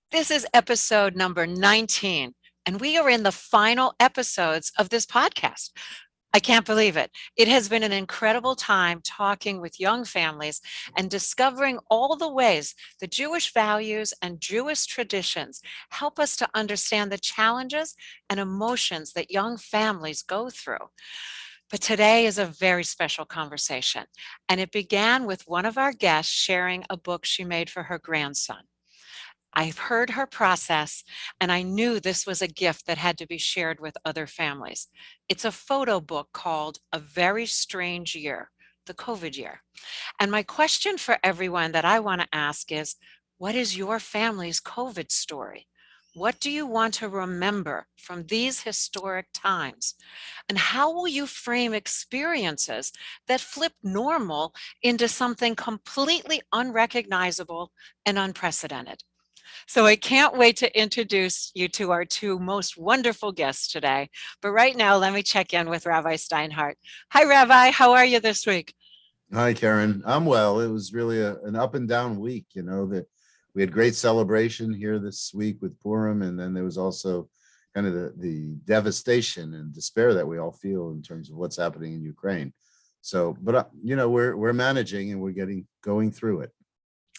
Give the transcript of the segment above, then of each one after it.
This is episode number 19, and we are in the final episodes of this podcast. I can't believe it. It has been an incredible time talking with young families and discovering all the ways the Jewish values and Jewish traditions help us to understand the challenges and emotions that young families go through. But today is a very special conversation, and it began with one of our guests sharing a book she made for her grandson. I've heard her process, and I knew this was a gift that had to be shared with other families. It's a photo book called A Very Strange Year, the COVID year. And my question for everyone that I want to ask is, what is your family's COVID story? What do you want to remember from these historic times? And how will you frame experiences that flip normal into something completely unrecognizable and unprecedented? So I can't wait to introduce you to our two most wonderful guests today. But right now, let me check in with Rabbi Steinhardt. Hi, Rabbi. How are you this week? Hi, Karen. I'm well. It was really an up and down week. That we had great celebration here this week with Purim, and then there was also kind of the devastation and despair that we all feel in terms of what's happening in Ukraine. So, but we're managing and we're going through it.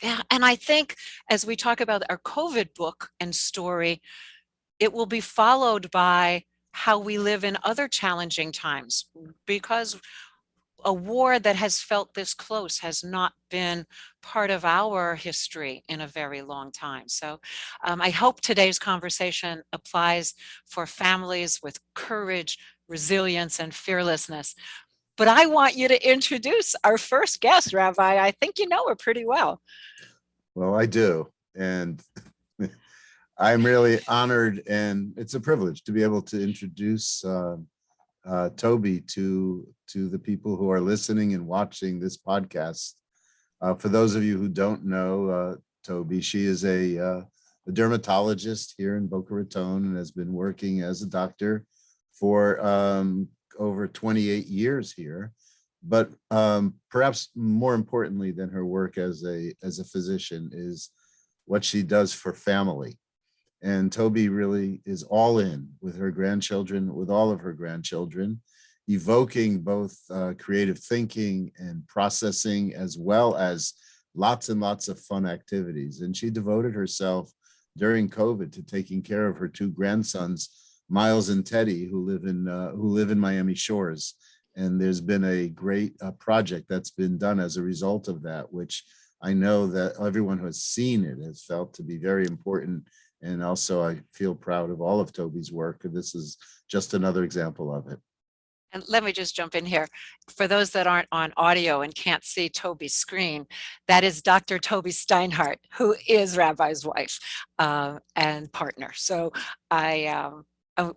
Yeah, and I think as we talk about our COVID book and story, it will be followed by how we live in other challenging times because a war that has felt this close has not been part of our history in a very long time. So I hope today's conversation applies for families with courage, resilience, and fearlessness. But I want you to introduce our first guest, Rabbi. I think you know her pretty well. Well, I do. And I'm really honored, and it's a privilege to be able to introduce Tobi to the people who are listening and watching this podcast. For those of you who don't know Tobi, she is a dermatologist here in Boca Raton and has been working as a doctor for over 28 years here. But perhaps more importantly than her work as a physician is what she does for family. And Tobi really is all in with her grandchildren, with all of her grandchildren, evoking both creative thinking and processing, as well as lots and lots of fun activities. And she devoted herself during COVID to taking care of her two grandsons, Miles and Teddy, who live in Miami Shores. And there's been a great project that's been done as a result of that, which I know that everyone who has seen it has felt to be very important. And also, I feel proud of all of Tobi's work. This is just another example of it. And let me just jump in here. For those that aren't on audio and can't see Tobi's screen, that is Dr. Tobi Steinhardt, who is Rabbi's wife and partner. So I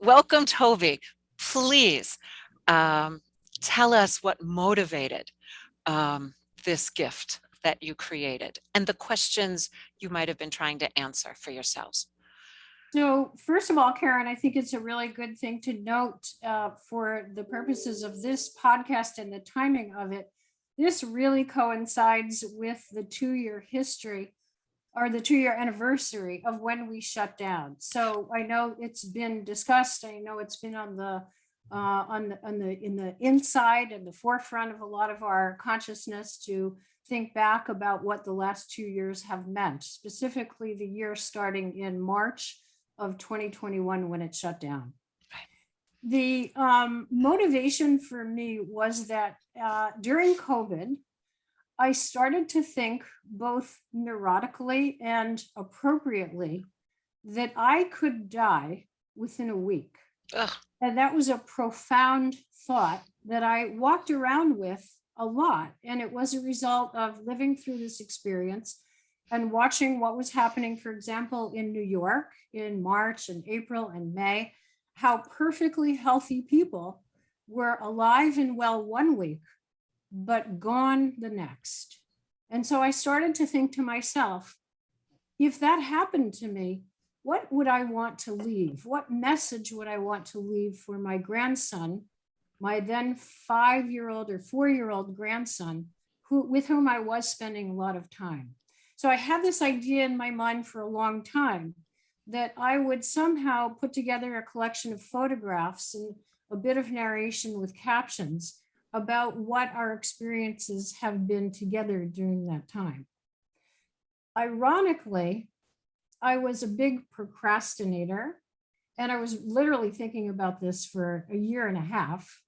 welcome Tobi. Please tell us what motivated this gift that you created and the questions you might have been trying to answer for yourselves. So first of all, Karen, I think it's a really good thing to note for the purposes of this podcast and the timing of it. This really coincides with the 2-year history or the 2-year anniversary of when we shut down. So I know it's been discussed. I know it's been on the in the inside and the forefront of a lot of our consciousness to think back about what the last 2 years have meant, specifically the year starting in March of 2021 when it shut down. The motivation for me was that during COVID, I started to think both neurotically and appropriately that I could die within a week. Ugh. And that was a profound thought that I walked around with a lot. And it was a result of living through this experience and watching what was happening, for example, in New York in March and April and May, how perfectly healthy people were alive and well 1 week, but gone the next. And so I started to think to myself, if that happened to me, what would I want to leave? What message would I want to leave for my grandson, my then 5-year-old or 4-year-old grandson, with whom I was spending a lot of time? So I had this idea in my mind for a long time that I would somehow put together a collection of photographs and a bit of narration with captions about what our experiences have been together during that time. Ironically, I was a big procrastinator, and I was literally thinking about this for a year and a half.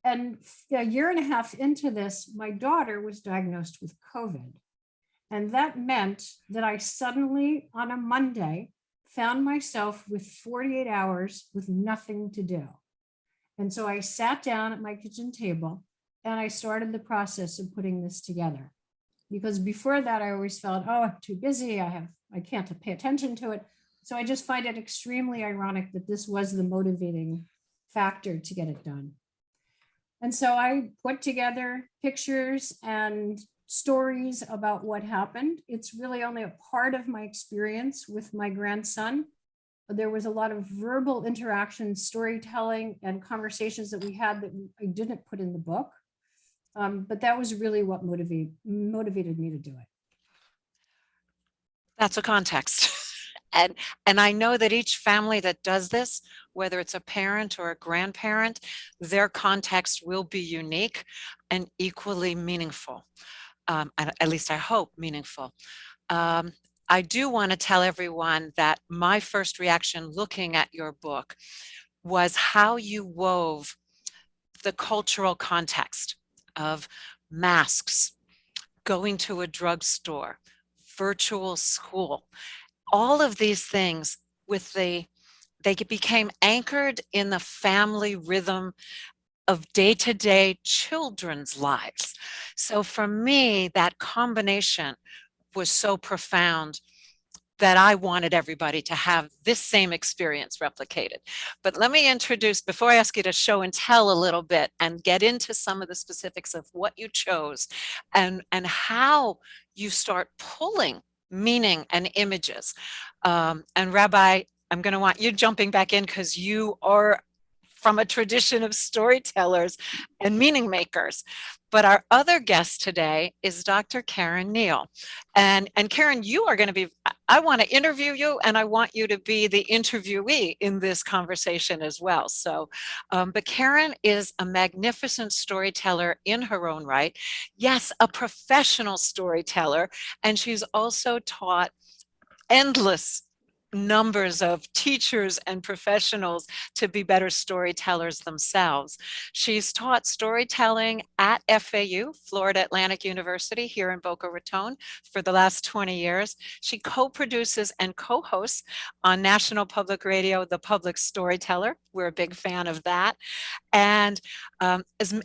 And a year and a half into this, my daughter was diagnosed with COVID. And that meant that I suddenly, on a Monday, found myself with 48 hours with nothing to do. And so I sat down at my kitchen table and I started the process of putting this together. Because before that, I always felt, oh, I'm too busy. I can't pay attention to it. So I just find it extremely ironic that this was the motivating factor to get it done. And so I put together pictures and stories about what happened. It's really only a part of my experience with my grandson. There was a lot of verbal interaction, storytelling, and conversations that we had that I didn't put in the book. But that was really what motivated me to do it. That's a context. And I know that each family that does this, whether it's a parent or a grandparent, their context will be unique and equally meaningful. At least I hope meaningful. I do want to tell everyone that my first reaction looking at your book was how you wove the cultural context of masks, going to a drugstore, virtual school, all of these things they became anchored in the family rhythm of day-to-day children's lives. So for me, that combination was so profound that I wanted everybody to have this same experience replicated. But let me introduce, before I ask you to show and tell a little bit and get into some of the specifics of what you chose and how you start pulling meaning and images. And Rabbi, I'm going to want you jumping back in because you are from a tradition of storytellers and meaning makers. But our other guest today is Dr. Karen Neal. And Karen, you are going to be, I want to interview you and I want you to be the interviewee in this conversation as well. So, but Karen is a magnificent storyteller in her own right. Yes, a professional storyteller. And she's also taught endless numbers of teachers and professionals to be better storytellers themselves. She's taught storytelling at FAU, Florida Atlantic University, here in Boca Raton for the last 20 years. She co-produces and co-hosts on National Public Radio, The Public Storyteller. We're a big fan of that. And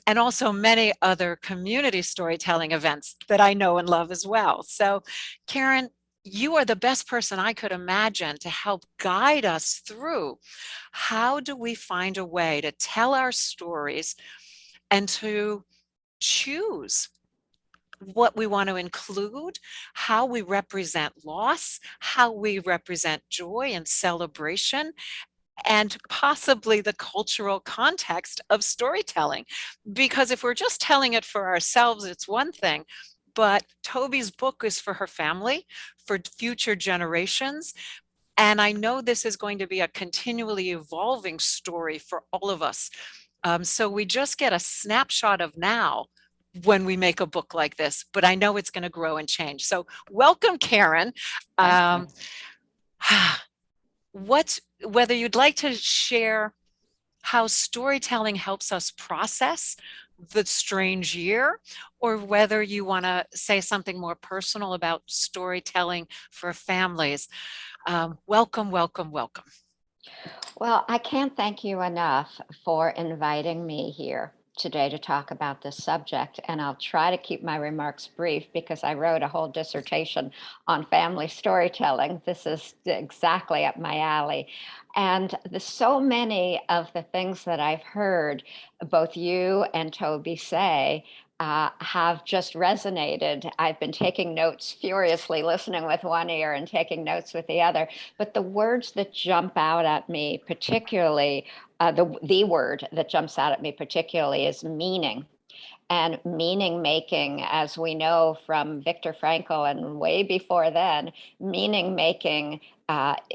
also many other community storytelling events that I know and love as well. So, Karen, you are the best person I could imagine to help guide us through how do we find a way to tell our stories and to choose what we want to include, how we represent loss, how we represent joy and celebration, and possibly the cultural context of storytelling. Because if we're just telling it for ourselves, it's one thing. But Tobi's book is for her family, for future generations. And I know this is going to be a continually evolving story for all of us. So we just get a snapshot of now when we make a book like this, but I know it's going to grow and change. So welcome, Karen. Whether you'd like to share how storytelling helps us process the strange year, or whether you want to say something more personal about storytelling for families. Welcome, welcome, welcome. Well, I can't thank you enough for inviting me here today to talk about this subject. And I'll try to keep my remarks brief because I wrote a whole dissertation on family storytelling. This is exactly up my alley. And so many of the things that I've heard both you and Tobi say have just resonated. I've been taking notes furiously, listening with one ear and taking notes with the other. But the words that jump out at me, particularly, the word that jumps out at me particularly is meaning. And meaning making, as we know from Viktor Frankl and way before then, meaning making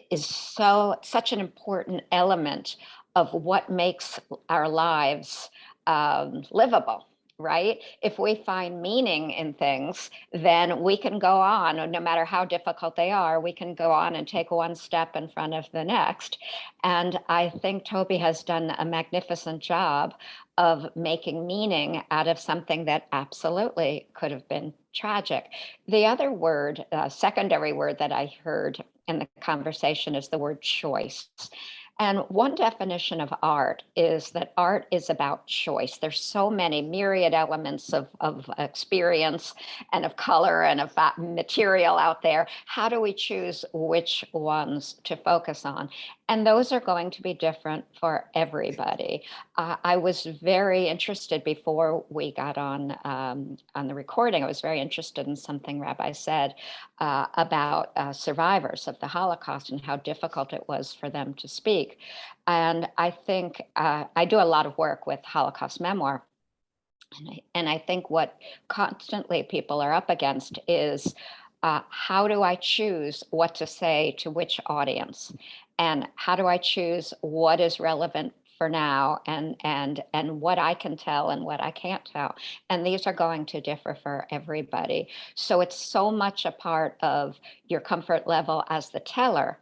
is such an important element of what makes our lives livable. Right? If we find meaning in things, then we can go on, no matter how difficult they are, we can go on and take one step in front of the next. And I think Tobi has done a magnificent job of making meaning out of something that absolutely could have been tragic. The other word, secondary word that I heard in the conversation is the word choice. And one definition of art is that art is about choice. There's so many myriad elements of experience and of color and of material out there. How do we choose which ones to focus on? And those are going to be different for everybody. I was very interested before we got on the recording. I was very interested in something Rabbi said about survivors of the Holocaust and how difficult it was for them to speak. And I think I do a lot of work with Holocaust memoir. And I think what constantly people are up against is how do I choose what to say to which audience? And how do I choose what is relevant for now and what I can tell and what I can't tell? And these are going to differ for everybody. So it's so much a part of your comfort level as the teller,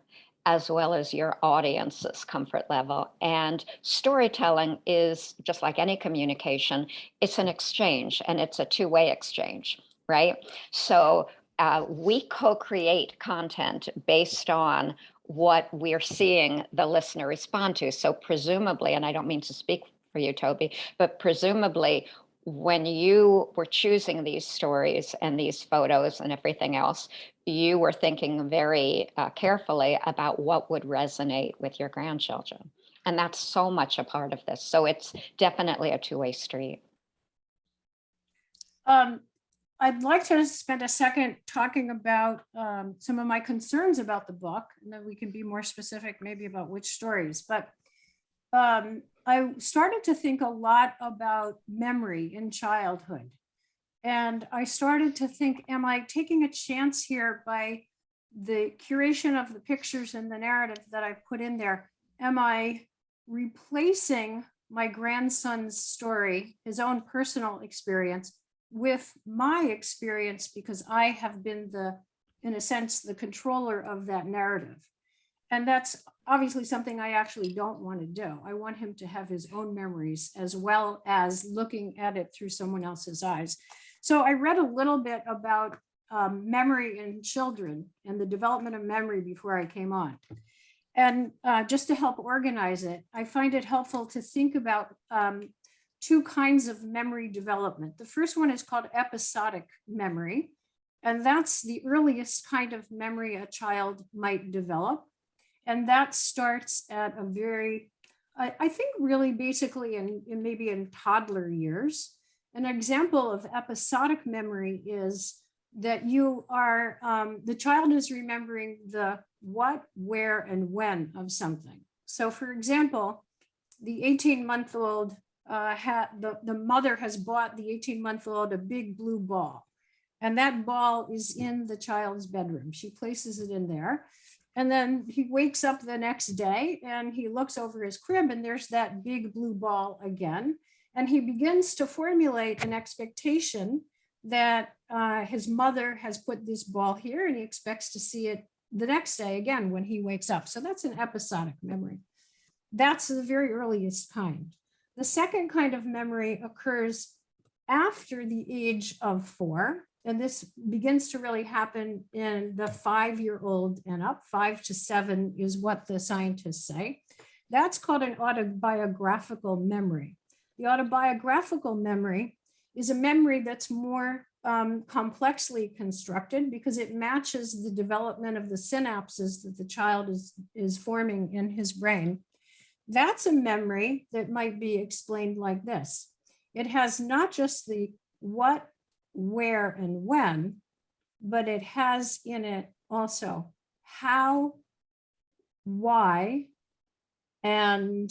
as well as your audience's comfort level. And storytelling is just like any communication, it's an exchange, and it's a two-way exchange, right? So we co-create content based on what we're seeing the listener respond to. So presumably, and I don't mean to speak for you, Tobi, but presumably when you were choosing these stories and these photos and everything else, you were thinking very carefully about what would resonate with your grandchildren. And that's so much a part of this. So it's definitely a two-way street. I'd like to spend a second talking about some of my concerns about the book, and then we can be more specific maybe about which stories. But I started to think a lot about memory in childhood. And I started to think, am I taking a chance here by the curation of the pictures and the narrative that I put in there? Am I replacing my grandson's story, his own personal experience, with my experience because I have been in a sense, the controller of that narrative? And that's obviously something I actually don't want to do. I want him to have his own memories as well as looking at it through someone else's eyes. So I read a little bit about memory in children and the development of memory before I came on. And just to help organize it, I find it helpful to think about two kinds of memory development. The first one is called episodic memory, and that's the earliest kind of memory a child might develop. And that starts at a very, I think really basically in maybe in toddler years. An example of episodic memory is that you are, the child is remembering the what, where, and when of something. So for example, the 18-month-old the mother has bought the 18-month-old a big blue ball, and that ball is in the child's bedroom. She places it in there, and then he wakes up the next day and he looks over his crib and there's that big blue ball again, and he begins to formulate an expectation that his mother has put this ball here, and he expects to see it the next day again when he wakes up. So that's an episodic memory. That's the very earliest kind. The second kind of memory occurs after the age of 4, and this begins to really happen in the 5-year-old and up. 5 to 7 is what the scientists say. That's called an autobiographical memory. The autobiographical memory is a memory that's more complexly constructed because it matches the development of the synapses that the child is forming in his brain. That's a memory that might be explained like this. It has not just the what, where, and when, but it has in it also how, why, and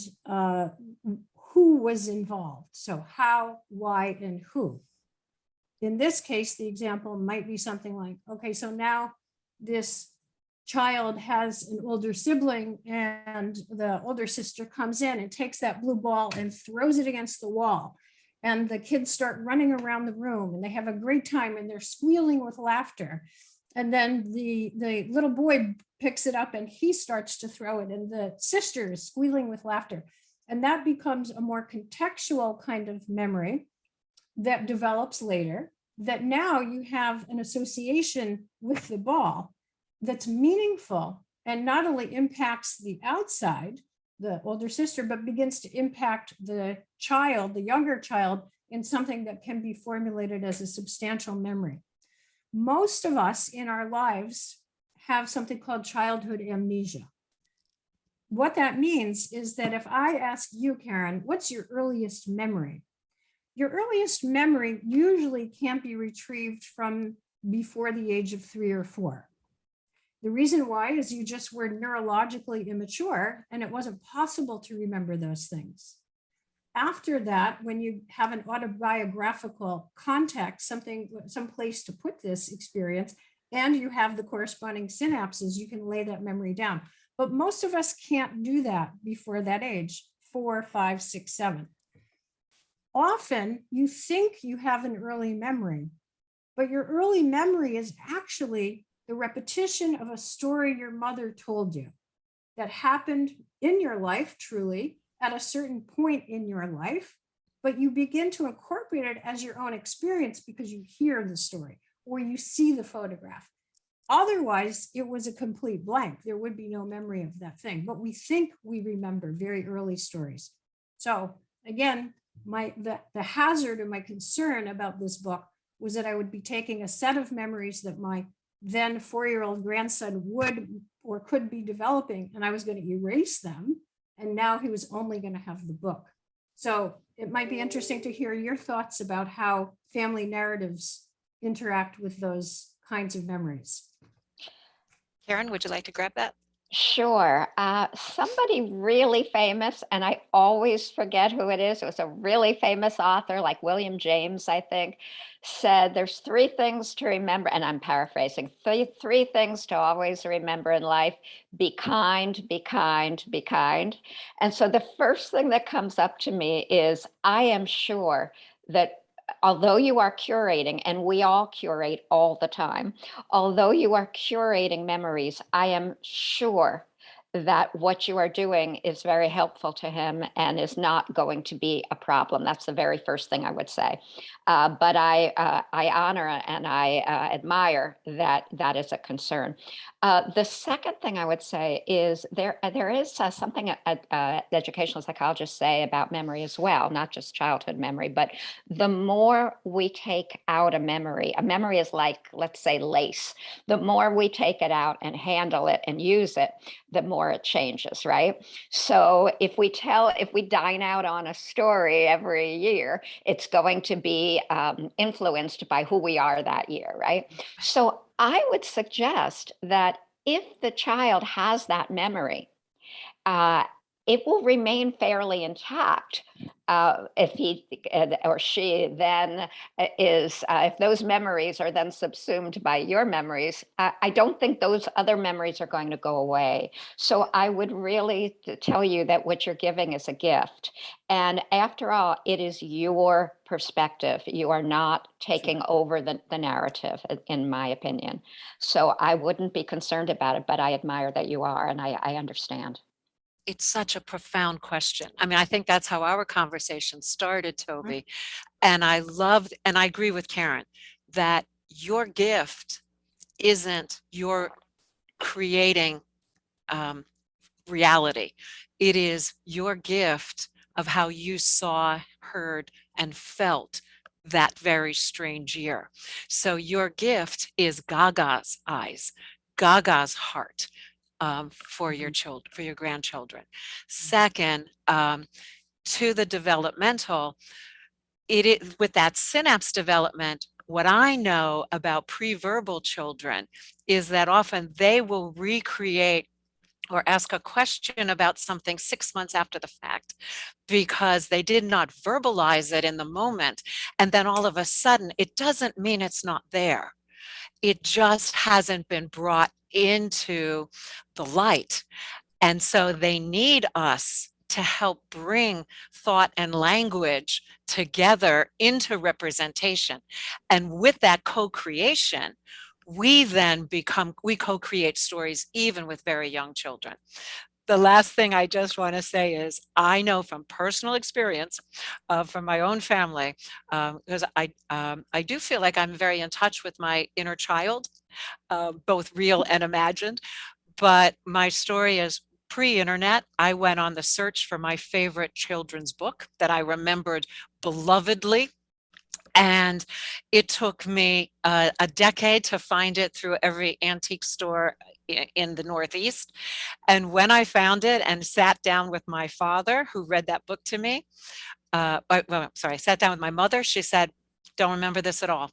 who was involved. So how, why, and who. In this case, the example might be something like, okay, so now this child has an older sibling and the older sister comes in and takes that blue ball and throws it against the wall. And the kids start running around the room and they have a great time and they're squealing with laughter. And then the little boy picks it up and he starts to throw it and the sister is squealing with laughter. And that becomes a more contextual kind of memory that develops later, that now you have an association with the ball that's meaningful and not only impacts the outside, the older sister, but begins to impact the child, the younger child, in something that can be formulated as a substantial memory. Most of us in our lives have something called childhood amnesia. What that means is that if I ask you, Karen, what's your earliest memory? Your earliest memory usually can't be retrieved from before the age of 3 or 4. The reason why is you just were neurologically immature and it wasn't possible to remember those things. After that, when you have an autobiographical context, some place to put this experience, and you have the corresponding synapses, you can lay that memory down. But most of us can't do that before that age, 4, 5, 6, 7. Often you think you have an early memory, but your early memory is actually the repetition of a story your mother told you that happened in your life, truly, at a certain point in your life, but you begin to incorporate it as your own experience because you hear the story or you see the photograph. Otherwise, it was a complete blank. There would be no memory of that thing, but we think we remember very early stories. So again, the hazard or my concern about this book was that I would be taking a set of memories that my then 4-year-old grandson would or could be developing, and I was going to erase them. And now he was only going to have the book. So it might be interesting to hear your thoughts about how family narratives interact with those kinds of memories. Karen, would you like to grab that? Sure. Somebody really famous, and I always forget who it is. It was a really famous author, like William James, I think, said there's 3 things to remember, and I'm paraphrasing, three things to always remember in life: be kind, be kind, be kind. And so the first thing that comes up to me is I am sure that although you are curating, and we all curate all the time, although you are curating memories, I am sure that what you are doing is very helpful to him and is not going to be a problem. That's the very first thing I would say. But I honor and I admire that that is a concern. The second thing I would say is there is something educational psychologists say about memory as well, not just childhood memory, but the more we take out a memory is like, let's say, lace. The more we take it out and handle it and use it, the more it changes, right? So if we dine out on a story every year, it's going to be influenced by who we are that year, right? So I would suggest that if the child has that memory, it will remain fairly intact if he or she then is, if those memories are then subsumed by your memories, I don't think those other memories are going to go away. So I would really tell you that what you're giving is a gift. And after all, it is your perspective. You are not taking over the narrative, in my opinion. So I wouldn't be concerned about it, but I admire that you are, and I understand. It's such a profound question. I mean, I think that's how our conversation started, Toby. And I loved, and I agree with Karen, that your gift isn't your creating reality. It is your gift of how you saw, heard, and felt that very strange year. So your gift is Gaga's eyes, Gaga's heart. For your children, for your grandchildren. Second, to the developmental, it is with that synapse development. What I know about pre-verbal children is that often they will recreate or ask a question about something 6 months after the fact because they did not verbalize it in the moment. And then all of a sudden, it doesn't mean it's not there. It just hasn't been brought into the light. And so they need us to help bring thought and language together into representation. And with that co-creation, we co-create stories even with very young children. The last thing I just want to say is I know from personal experience, from my own family, because I do feel like I'm very in touch with my inner child, both real and imagined. But my story is pre-internet. I went on the search for my favorite children's book that I remembered belovedly. And it took me a decade to find it through every antique store in the Northeast. And when I found it and sat down with my father, who read that book to me, I sat down with my mother. She said, "Don't remember this at all."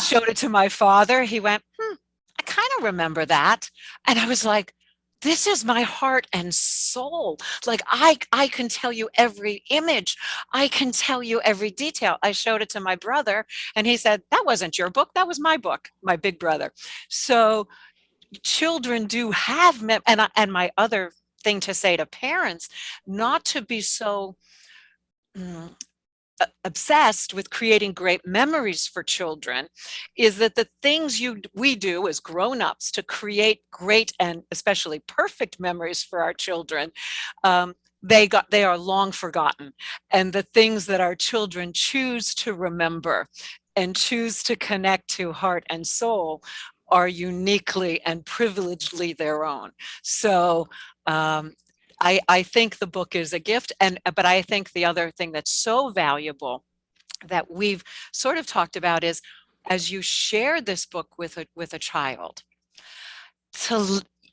Showed it to my father. He went, "I kind of remember that." And I was like, this is my heart and soul. Like I can tell you every image. I can tell you every detail. I showed it to my brother and he said, "That wasn't your book. That was my book," my big brother. So children do have, and my other thing to say to parents, not to be so mm, obsessed with creating great memories for children, is that the things we do as grown-ups to create great and especially perfect memories for our children, they are long forgotten. And the things that our children choose to remember and choose to connect to heart and soul are uniquely and privilegedly their own. So I think the book is a gift, but I think the other thing that's so valuable that we've sort of talked about is as you share this book with a child,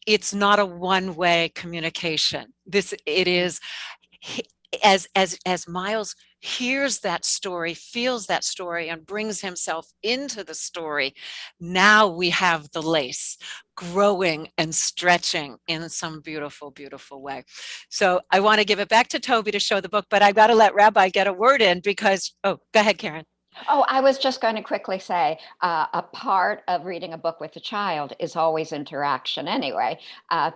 it's not a one-way communication. It is as Miles hears that story, feels that story, and brings himself into the story, now we have the lace growing and stretching in some beautiful, beautiful way. So I want to give it back to Tobi to show the book, but I've got to let Rabbi get a word in because, oh, go ahead, Karen. Oh, I was just going to quickly say a part of reading a book with a child is always interaction anyway.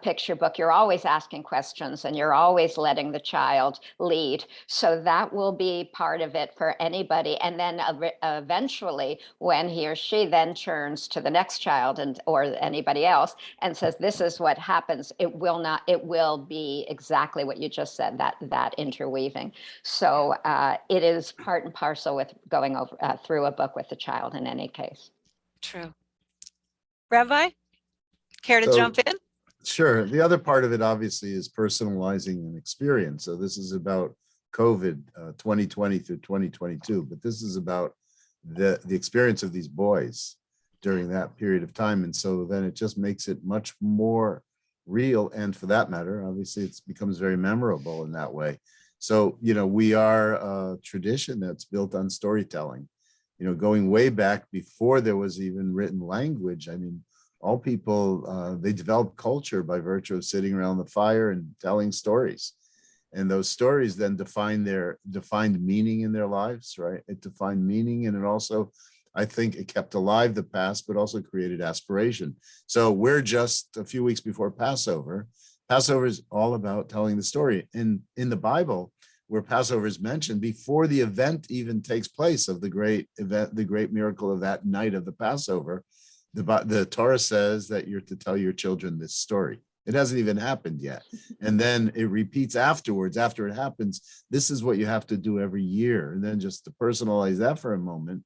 Picture book, you're always asking questions and you're always letting the child lead. So that will be part of it for anybody. And then eventually, when he or she then turns to the next child or anybody else and says, "This is what happens," it will be exactly what you just said, that interweaving. So it is part and parcel with going over through a book with a child in any case. True. Rabbi, care to jump in? Sure. The other part of it obviously is personalizing an experience. So this is about COVID 2020 through 2022, but this is about the experience of these boys during that period of time. And so then it just makes it much more real. And for that matter, obviously it becomes very memorable in that way. So, we are a tradition that's built on storytelling, going way back before there was even written language. I mean, all people, they developed culture by virtue of sitting around the fire and telling stories. And those stories then defined meaning in their lives, right? It defined meaning, and it also, I think it kept alive the past, but also created aspiration. So we're just a few weeks before Passover. Passover is all about telling the story. In the Bible, where Passover is mentioned, before the event even takes place of the great event, the great miracle of that night of the Passover, the Torah says that you're to tell your children this story. It hasn't even happened yet. And then it repeats afterwards, after it happens. This is what you have to do every year. And then just to personalize that for a moment,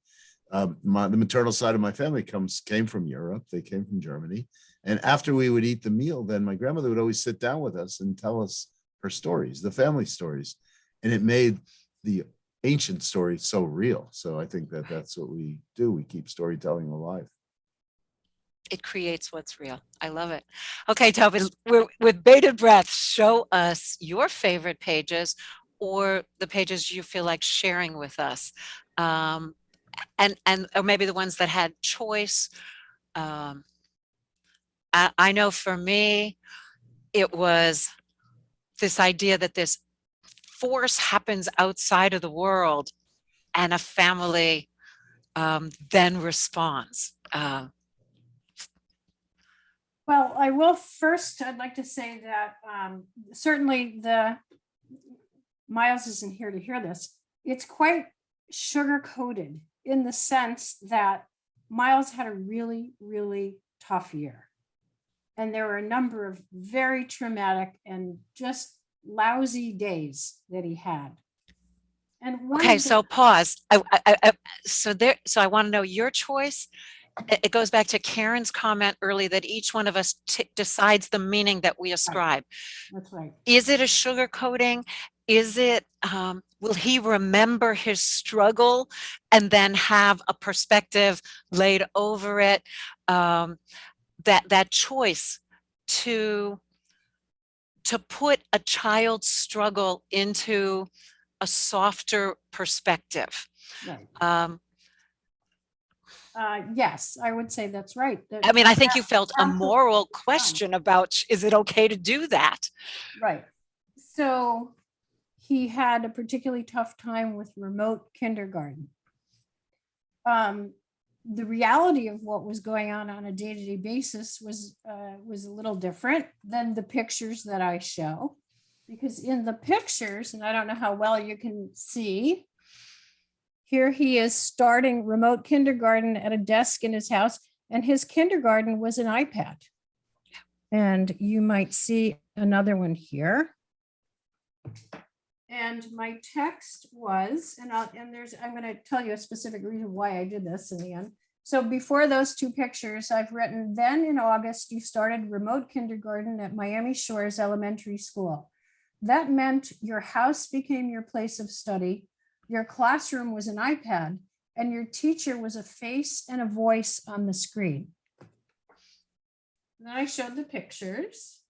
the maternal side of my family came from Europe. They came from Germany. And after we would eat the meal, then my grandmother would always sit down with us and tell us her stories, the family stories. And it made the ancient story so real. So I think that that's what we do. We keep storytelling alive. It creates what's real. I love it. Okay, Tobi, with bated breath, show us your favorite pages or the pages you feel like sharing with us. Or maybe the ones that had choice. I know for me, it was this idea that this force happens outside of the world and a family then responds. Well, I will first, I'd like to say that certainly Miles isn't here to hear this. It's quite sugar coated in the sense that Miles had a really, really tough year. And there were a number of very traumatic and just lousy days that he had. And Okay, so pause. So I want to know your choice. It goes back to Karen's comment early that each one of us decides the meaning that we ascribe. That's right. Is it a sugar coating? Is it, will he remember his struggle and then have a perspective laid over it? That choice to put a child's struggle into a softer perspective. Right. Yes, I would say that's right. I mean, I think you felt a moral question about, is it okay to do that? Right. So he had a particularly tough time with remote kindergarten. The reality of what was going on a day-to-day basis was a little different than the pictures that I show, because in the pictures, and I don't know how well you can see, here he is starting remote kindergarten at a desk in his house, and his kindergarten was an iPad. And you might see another one here. And my text was, I'm going to tell you a specific reason why I did this in the end. So before those two pictures, I've written, then in August, you started remote kindergarten at Miami Shores Elementary School. That meant your house became your place of study. Your classroom was an iPad, and your teacher was a face and a voice on the screen. And then I showed the pictures.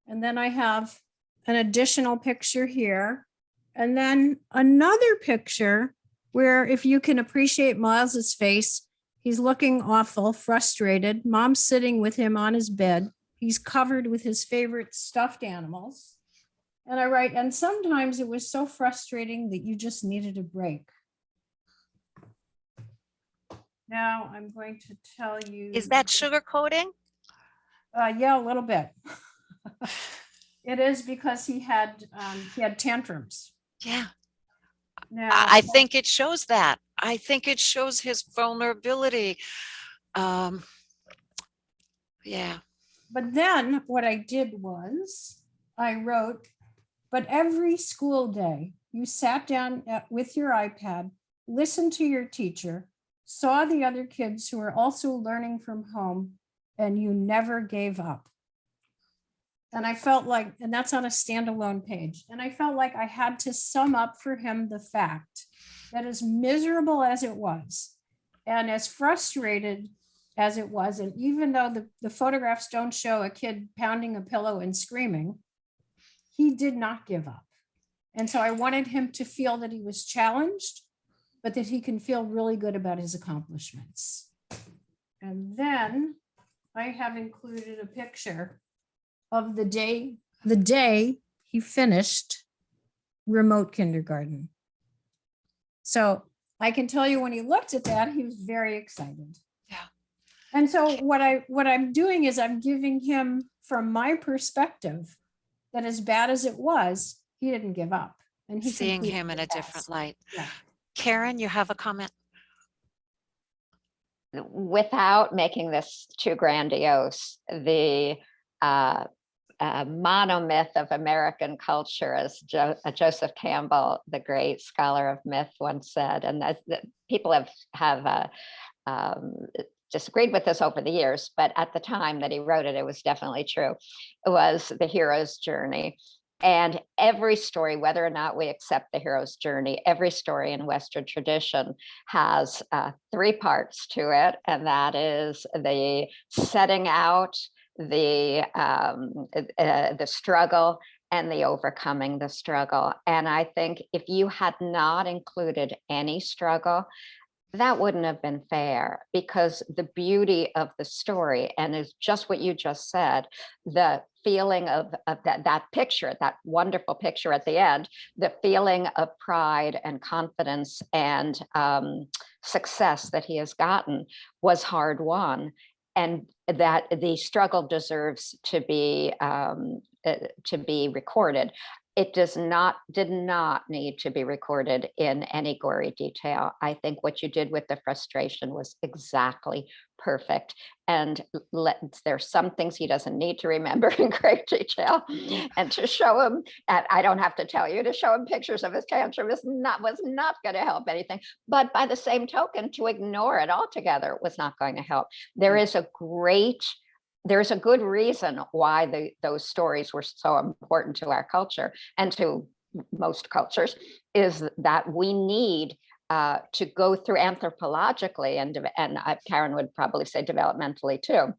And then I have an additional picture here. And then another picture where, if you can appreciate Miles's face, he's looking awful, frustrated. Mom's sitting with him on his bed. He's covered with his favorite stuffed animals. And I write, and sometimes it was so frustrating that you just needed a break. Now I'm going to tell you. Is that sugar coating? Yeah, a little bit. It is, because he had tantrums. Yeah. Now, I think it shows that. I think it shows his vulnerability. Yeah. But then what I did was I wrote, but every school day you sat down with your iPad, listened to your teacher, saw the other kids who were also learning from home, and you never gave up. And I felt like, and that's on a standalone page, and I felt like I had to sum up for him the fact that, as miserable as it was, and as frustrated as it was, and even though the photographs don't show a kid pounding a pillow and screaming, he did not give up. And so I wanted him to feel that he was challenged, but that he can feel really good about his accomplishments. And then I have included a picture of the day he finished remote kindergarten. So I can tell you, when he looked at that, he was very excited. Yeah. And so what I'm doing is I'm giving him, from my perspective, that as bad as it was, he didn't give up. And he Seeing him in a different light. Yeah. Karen, you have a comment? Without making this too grandiose, the monomyth of American culture, as Joseph Campbell, the great scholar of myth, once said, and people have disagreed with this over the years, but at the time that he wrote it, it was definitely true. It was the hero's journey. And every story, whether or not we accept the hero's journey, every story in Western tradition has 3 parts to it. And that is the setting out, the struggle, and the overcoming the struggle. And I think if you had not included any struggle, That wouldn't have been fair, because the beauty of the story, and is just what you just said, the feeling of that picture, that wonderful picture at the end, the feeling of pride and confidence and success that he has gotten was hard won, and that the struggle deserves to be recorded. It did not need to be recorded in any gory detail. I think what you did with the frustration was exactly perfect. And there's some things he doesn't need to remember in great detail. And to show him, and I don't have to tell you, to show him pictures of his tantrum was not going to help anything. But by the same token, to ignore it altogether was not going to help. There's a good reason why those stories were so important to our culture and to most cultures, is that we need to go through anthropologically, and Karen would probably say developmentally too.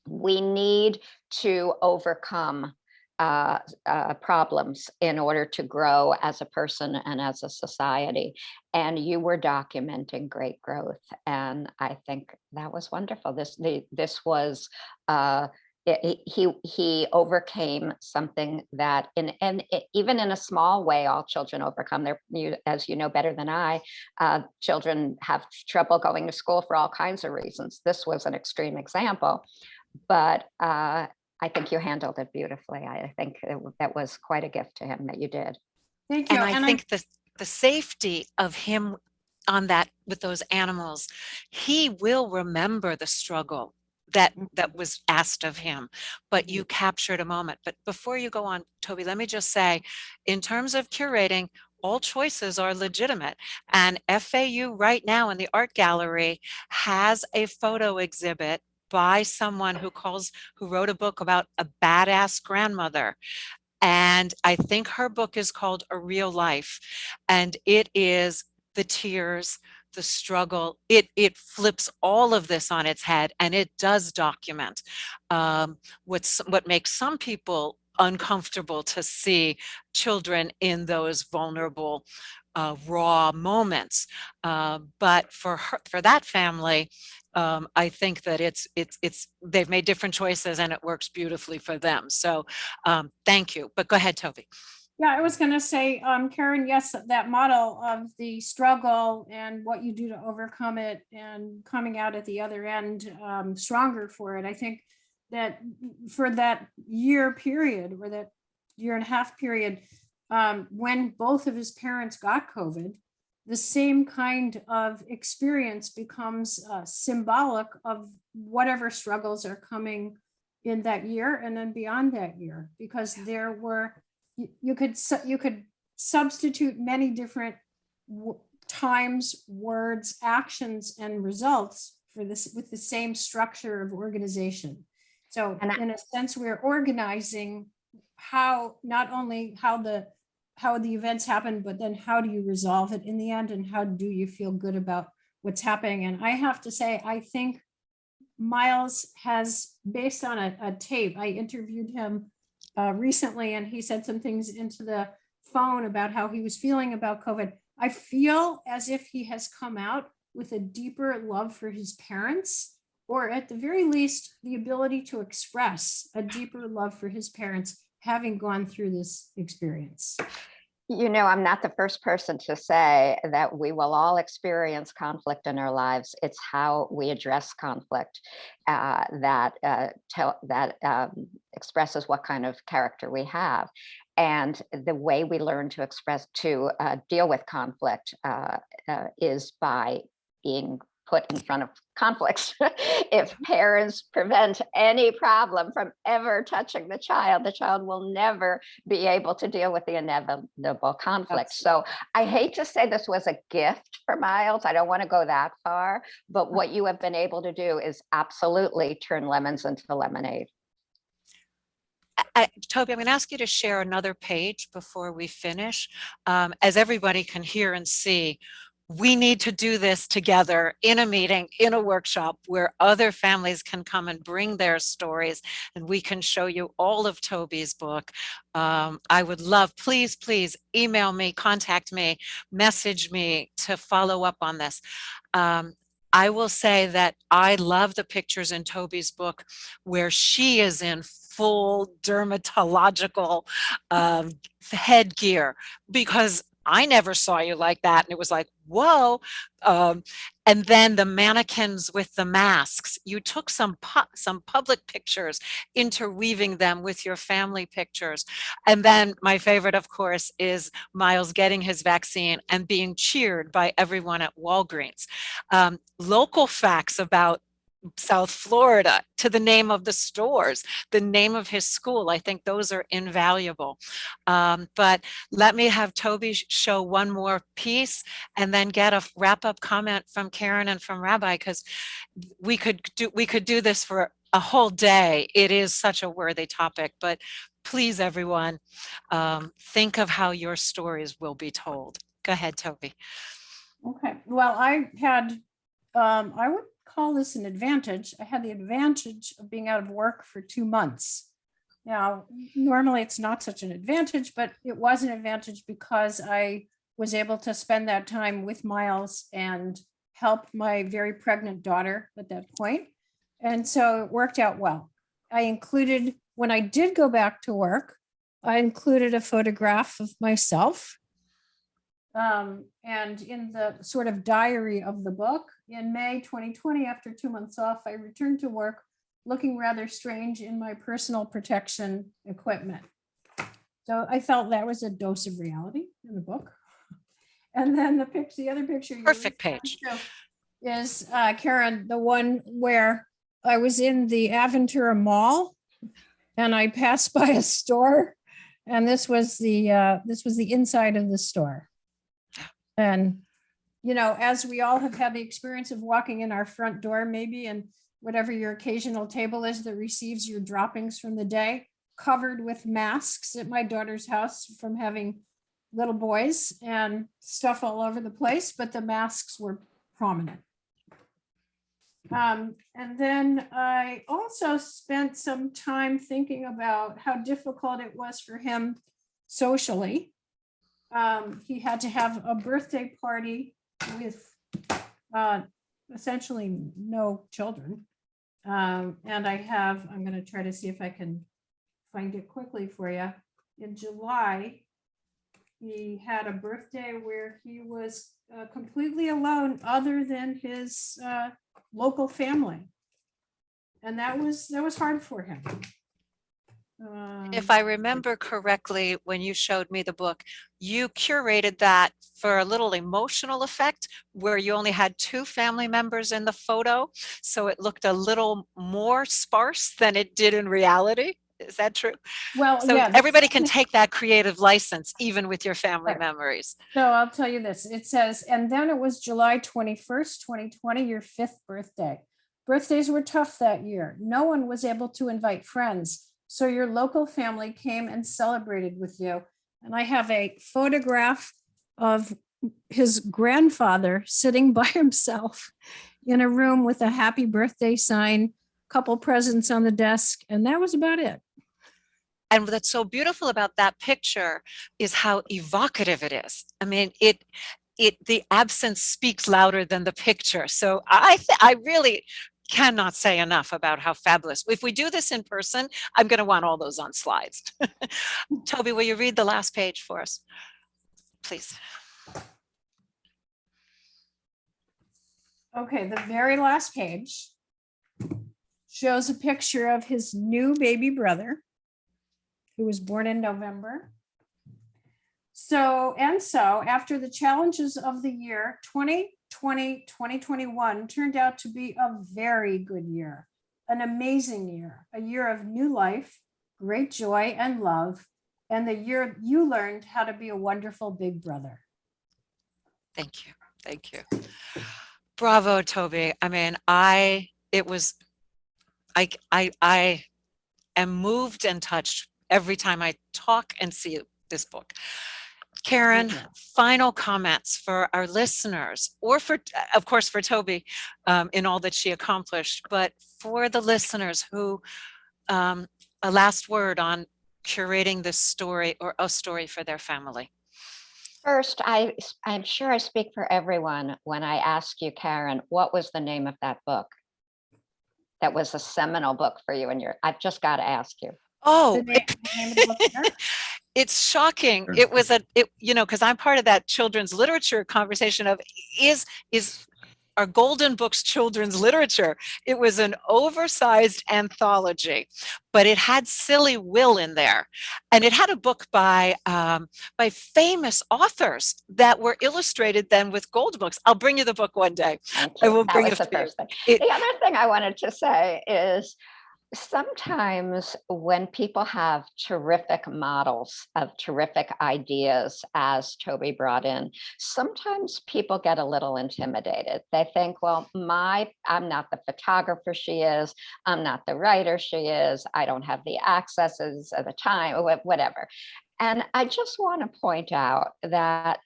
We need to overcome problems in order to grow as a person and as a society. And you were documenting great growth, and I think that was wonderful. This was he overcame something that even in a small way, all children overcome. As you know better than I, children have trouble going to school for all kinds of reasons. This was an extreme example, but I think you handled it beautifully. I think that was quite a gift to him that you did. Thank you. And I think the safety of him on that with those animals, he will remember the struggle that was asked of him, but you captured a moment. But before you go on, Tobi, let me just say, in terms of curating, all choices are legitimate. And FAU right now in the art gallery has a photo exhibit by someone who wrote a book about a badass grandmother. And I think her book is called A Real Life. And it is the tears, the struggle. It flips all of this on its head, and it does document what makes some people uncomfortable to see children in those vulnerable, raw moments. But for that family, I think that they've made different choices and it works beautifully for them. So thank you. But go ahead, Tobi. Yeah, I was going to say, Karen, yes, that model of the struggle and what you do to overcome it and coming out at the other end stronger for it. I think that for that year period, or that year and a half period, when both of his parents got COVID, the same kind of experience becomes symbolic of whatever struggles are coming in that year and then beyond that year, because there were, you could substitute many different times, words, actions, and results for this with the same structure of organization. So in a sense, we're organizing how, not only how the events happen, but then how do you resolve it in the end, and how do you feel good about what's happening? And I have to say, I think Miles has, based on a tape, I interviewed him recently, and he said some things into the phone about how he was feeling about COVID. I feel as if he has come out with a deeper love for his parents, or at the very least, the ability to express a deeper love for his parents, having gone through this experience. You know, I'm not the first person to say that we will all experience conflict in our lives. It's how we address conflict that expresses what kind of character we have. And the way we learn to deal with conflict is by being put in front of conflicts. If parents prevent any problem from ever touching the child will never be able to deal with the inevitable conflict. So I hate to say this was a gift for Miles. I don't want to go that far, but what you have been able to do is absolutely turn lemons into lemonade. Tobi, I'm going to ask you to share another page before we finish. As everybody can hear and see, we need to do this together in a meeting, in a workshop where other families can come and bring their stories, and we can show you all of Tobi's book. I would love, please email me, contact me, message me to follow up on this. I will say that I love the pictures in Tobi's book where she is in full dermatological headgear, because I never saw you like that. And it was like, whoa. And then the mannequins with the masks. You took some public pictures, interweaving them with your family pictures. And then my favorite, of course, is Miles getting his vaccine and being cheered by everyone at Walgreens. Local facts about South Florida, to the name of the stores, the name of his school. I think those are invaluable. But let me have Tobi show one more piece and then get a wrap-up comment from Karen and from Rabbi, because we could do this for a whole day. It is such a worthy topic, but please, everyone, think of how your stories will be told. Go ahead, Tobi. Okay, well, I would call this an advantage. I had the advantage of being out of work for 2 months. Now, normally it's not such an advantage, but it was an advantage because I was able to spend that time with Miles and help my very pregnant daughter at that point. And so it worked out well. I included, when I did go back to work, I included a photograph of myself. And in the sort of diary of the book, in May 2020, after 2 months off, I returned to work looking rather strange in my personal protection equipment. So I felt that was a dose of reality in the book. And then the other picture Perfect page is Karen, the one where I was in the Aventura Mall and I passed by a store, and this was the inside of the store. And, you know, as we all have had the experience of walking in our front door, maybe, and whatever your occasional table is that receives your droppings from the day, covered with masks at my daughter's house from having little boys and stuff all over the place, but the masks were prominent. And then I also spent some time thinking about how difficult it was for him socially. He had to have a birthday party with essentially no children. And I'm going to try to see if I can find it quickly for you. In July, he had a birthday where he was completely alone other than his local family. And that was hard for him. If I remember correctly, when you showed me the book, you curated that for a little emotional effect where you only had 2 family members in the photo. So it looked a little more sparse than it did in reality. Is that true? Well, so yeah, everybody can take that creative license, even with your family right. memories. So I'll tell you this. It says, and then it was July 21st, 2020, your 5th birthday. Birthdays were tough that year. No one was able to invite friends. So your local family came and celebrated with you. And I have a photograph of his grandfather sitting by himself in a room with a happy birthday sign, couple presents on the desk, and that was about it. And what's so beautiful about that picture is how evocative it is. I mean, the absence speaks louder than the picture. So I really cannot say enough about how fabulous. If we do this in person, I'm going to want all those on slides. Tobi, will you read the last page for us, please? Okay, the very last page shows a picture of his new baby brother, who was born in November. So after the challenges of the year, 2021 turned out to be a very good year, an amazing year, a year of new life, great joy and love, and the year you learned how to be a wonderful big brother. Thank you. Thank you. Bravo, Tobi. I mean, I am moved and touched every time I talk and see this book. Karen, Okay. final comments for our listeners, or for, of course, for Tobi in all that she accomplished, but for the listeners who, a last word on curating this story or a story for their family. First, I'm sure I speak for everyone when I ask you, Karen, what was the name of that book? That was a seminal book for you and I've just got to ask you. Oh, The name of the book, Karen? it's shocking. Sure. It was because I'm part of that children's literature conversation of is our Golden Books children's literature. It was an oversized anthology, but it had Silly Will in there, and it had a book by famous authors that were illustrated then with Golden Books. I'll bring you the book one day. Thank I you. will That bring was it the to you. first thing. The other thing I wanted to say is sometimes when people have terrific models of terrific ideas, as Tobi brought in, sometimes people get a little intimidated. They think, well, I'm not the photographer she is, I'm not the writer she is, I don't have the accesses at the time, or whatever. And I just want to point out that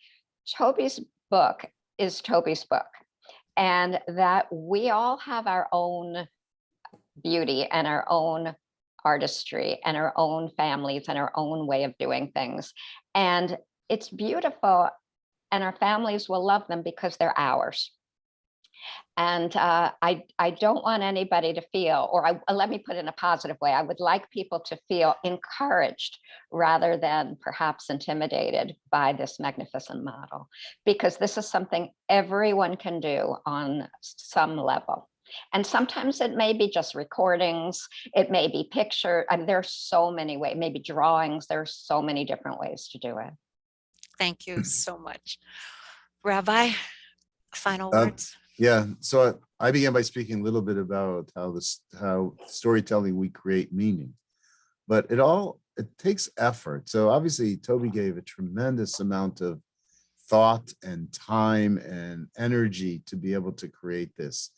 Tobi's book is Tobi's book, and that we all have our own beauty and our own artistry and our own families and our own way of doing things. And it's beautiful, and our families will love them because they're ours. And I don't want anybody to feel, or let me put it in a positive way, I would like people to feel encouraged rather than perhaps intimidated by this magnificent model, because this is something everyone can do on some level. And sometimes it may be just recordings, it may be picture, I mean, there's so many ways, maybe drawings, there's so many different ways to do it. Thank you so much. Rabbi, final Um, words? Yeah, so I began by speaking a little bit about how storytelling, we create meaning, but it takes effort. So obviously Tobi gave a tremendous amount of thought and time and energy to be able to create this.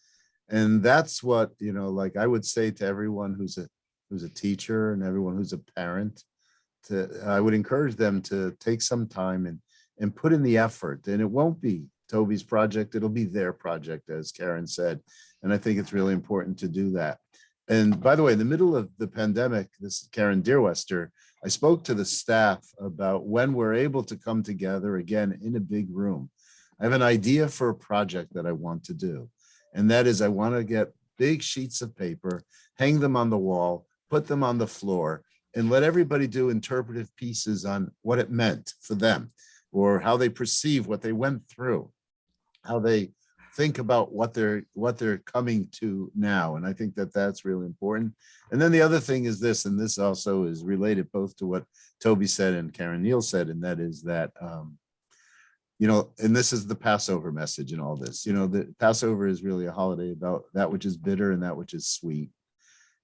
And that's what, like I would say to everyone who's a teacher and everyone who's a parent, I would encourage them to take some time and put in the effort. And it won't be Tobi's project, it'll be their project, as Karen said. And I think it's really important to do that. And by the way, in the middle of the pandemic, this is Karen Deerwester, I spoke to the staff about when we're able to come together again in a big room. I have an idea for a project that I want to do. And that is, I want to get big sheets of paper, hang them on the wall, put them on the floor, and let everybody do interpretive pieces on what it meant for them, or how they perceive what they went through, how they think about what they're coming to now. And I think that that's really important. And then the other thing is this, and this also is related both to what Tobi said and Karen Neal said, and that is that, and this is the Passover message in all this. The Passover is really a holiday about that which is bitter and that which is sweet.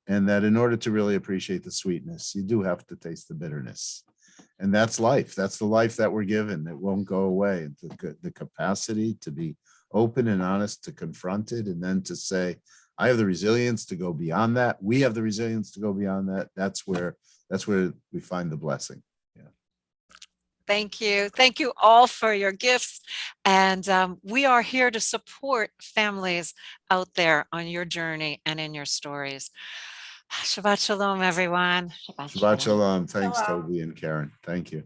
And that in order to really appreciate the sweetness, you do have to taste the bitterness. And that's life. That's the life that we're given. It won't go away. The capacity to be open and honest, to confront it, and then to say, I have the resilience to go beyond that. We have the resilience to go beyond that. That's where we find the blessing. Yeah. Thank you. Thank you all for your gifts. And we are here to support families out there on your journey and in your stories. Shabbat Shalom, everyone. Shabbat Shalom. Thanks, Shalom. Tobi and Karen. Thank you.